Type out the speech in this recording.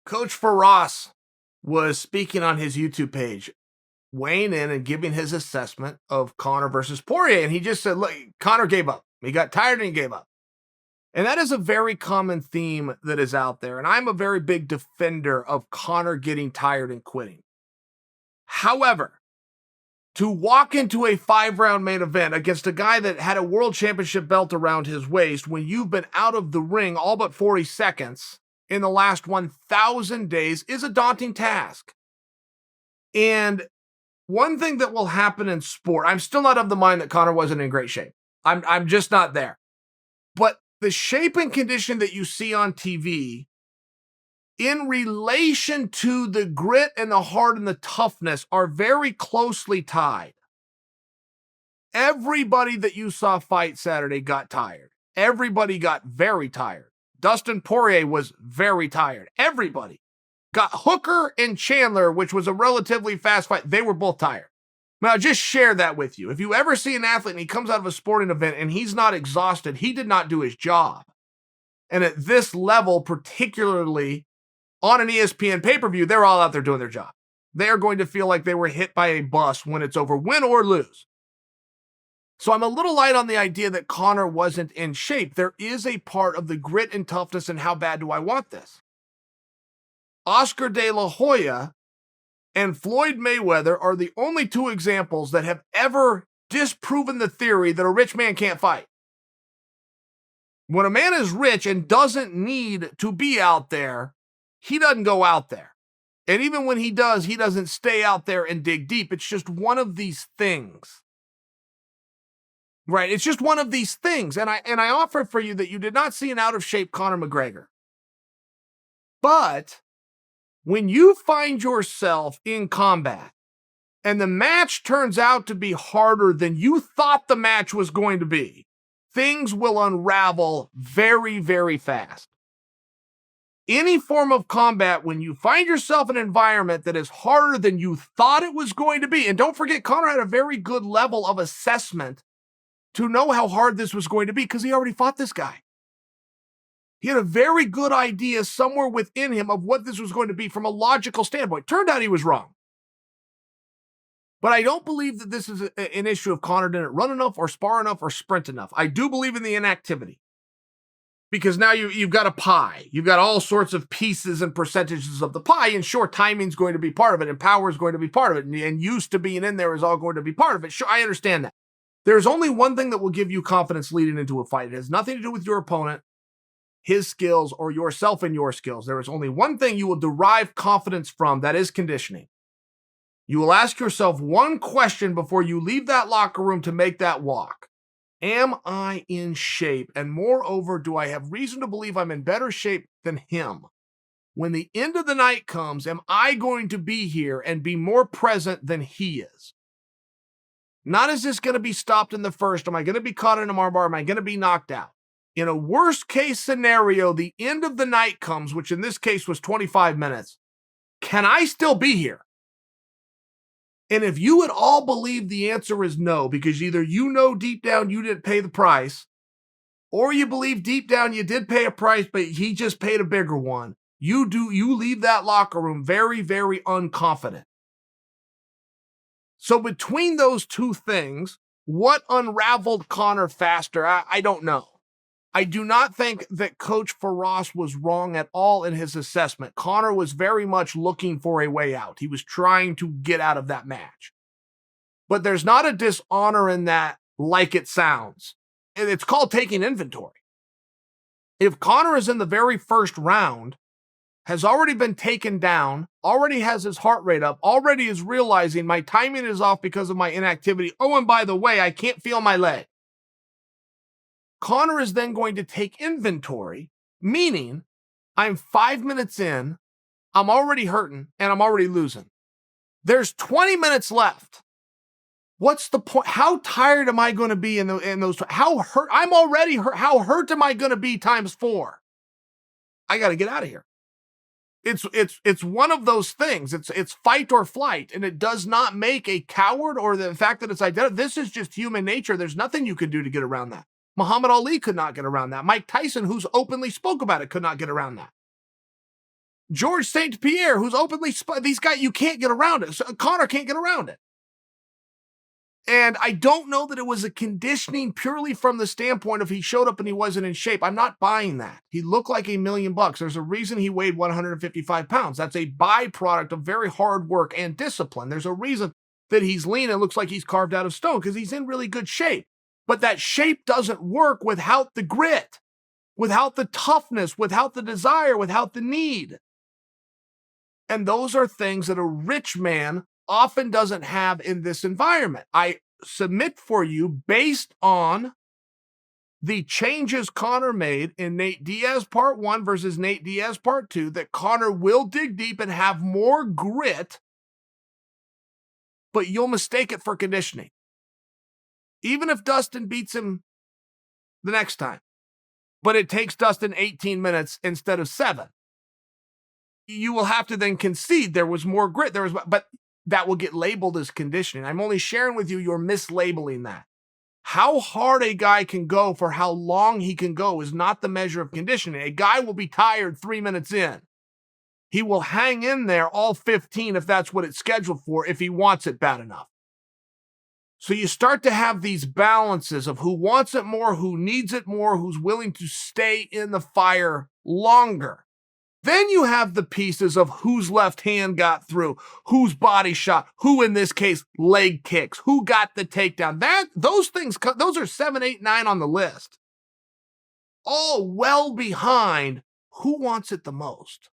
Coach Firas was speaking on his YouTube page, weighing in and giving his assessment of Conor versus Poirier. And he just said, look, Conor gave up. He got tired and he gave up. And that is a very common theme that is out there. And I'm a very big defender of Conor getting tired and quitting. However, to walk into a 5-round main event against a guy that had a world championship belt around his waist when you've been out of the ring all but 40 seconds in the last 1,000 days is a daunting task. And one thing that will happen in sport, I'm still not of the mind that Conor wasn't in great shape. I'm just not there. But the shape and condition that you see on TV in relation to the grit and the heart and the toughness are very closely tied. Everybody that you saw fight Saturday got tired. Everybody got very tired. Dustin Poirier was very tired. Everybody got Hooker and Chandler, which was a relatively fast fight. They were both tired. Now, I'll just share that with you. If you ever see an athlete and he comes out of a sporting event and he's not exhausted, he did not do his job. And at this level, particularly on an ESPN pay-per-view, they're all out there doing their job. They are going to feel like they were hit by a bus when it's over, win or lose. So I'm a little light on the idea that Conor wasn't in shape. There is a part of the grit and toughness and how bad do I want this? Oscar de la Hoya and Floyd Mayweather are the only two examples that have ever disproven the theory that a rich man can't fight. When a man is rich and doesn't need to be out there, he doesn't go out there. And even when he does, he doesn't stay out there and dig deep. It's just one of these things. Right? It's just one of these things. And I offer for you that you did not see an out-of-shape Conor McGregor. But when you find yourself in combat and the match turns out to be harder than you thought the match was going to be, things will unravel very, very fast. Any form of combat, when you find yourself in an environment that is harder than you thought it was going to be, and don't forget, Conor had a very good level of assessment to know how hard this was going to be because he already fought this guy. He had a very good idea somewhere within him of what this was going to be from a logical standpoint. Turned out he was wrong. But I don't believe that this is an issue of Conor didn't run enough or spar enough or sprint enough. I do believe in the inactivity. Because now you've got a pie. You've got all sorts of pieces and percentages of the pie, and sure, timing's going to be part of it, and power is going to be part of it, and used to being in there is all going to be part of it. Sure, I understand that. There's only one thing that will give you confidence leading into a fight. It has nothing to do with your opponent, his skills, or yourself and your skills. There is only one thing you will derive confidence from, that is conditioning. You will ask yourself one question before you leave that locker room to make that walk. Am I in shape? And moreover, do I have reason to believe I'm in better shape than him? When the end of the night comes, am I going to be here and be more present than he is? Not is this going to be stopped in the first? Am I going to be caught in a armbar? Am I going to be knocked out? In a worst case scenario, the end of the night comes, which in this case was 25 minutes. Can I still be here? And if you would all believe the answer is no, because either you know deep down you didn't pay the price, or you believe deep down you did pay a price, but he just paid a bigger one, you leave that locker room very, very unconfident. So between those two things, what unraveled Conor faster? I don't know. I do not think that Coach Firas was wrong at all in his assessment. Conor was very much looking for a way out. He was trying to get out of that match. But there's not a dishonor in that like it sounds. It's called taking inventory. If Conor is in the very first round, has already been taken down, already has his heart rate up, already is realizing my timing is off because of my inactivity. Oh, and by the way, I can't feel my leg. Conor is then going to take inventory, meaning I'm 5 minutes in, I'm already hurting, and I'm already losing. There's 20 minutes left. What's the point? How tired am I going to be in those? How hurt? I'm already hurt. How hurt am I going to be times 4? I got to get out of here. It's one of those things. It's fight or flight, and it does not make a coward or the fact that it's identity. This is just human nature. There's nothing you can do to get around that. Muhammad Ali could not get around that. Mike Tyson, who's openly spoke about it, could not get around that. George St. Pierre, who's openly, these guys, you can't get around it. So Conor can't get around it. And I don't know that it was a conditioning purely from the standpoint of he showed up and he wasn't in shape. I'm not buying that. He looked like $1 million. There's a reason he weighed 155 pounds. That's a byproduct of very hard work and discipline. There's a reason that he's lean and looks like he's carved out of stone because he's in really good shape. But that shape doesn't work without the grit, without the toughness, without the desire, without the need. And those are things that a rich man often doesn't have in this environment. I submit for you, based on the changes Conor made in Nate Diaz Part 1 versus Nate Diaz Part 2, that Conor will dig deep and have more grit, but you'll mistake it for conditioning. Even if Dustin beats him the next time, but it takes Dustin 18 minutes instead of 7. You will have to then concede there was more grit. But that will get labeled as conditioning. I'm only sharing with you, you're mislabeling that. How hard a guy can go for how long he can go is not the measure of conditioning. A guy will be tired 3 minutes in. He will hang in there all 15 if that's what it's scheduled for, if he wants it bad enough. So you start to have these balances of who wants it more, who needs it more, who's willing to stay in the fire longer. Then you have the pieces of whose left hand got through, whose body shot, who in this case leg kicks, who got the takedown. Those are 7, 8, 9 on the list. All well behind who wants it the most.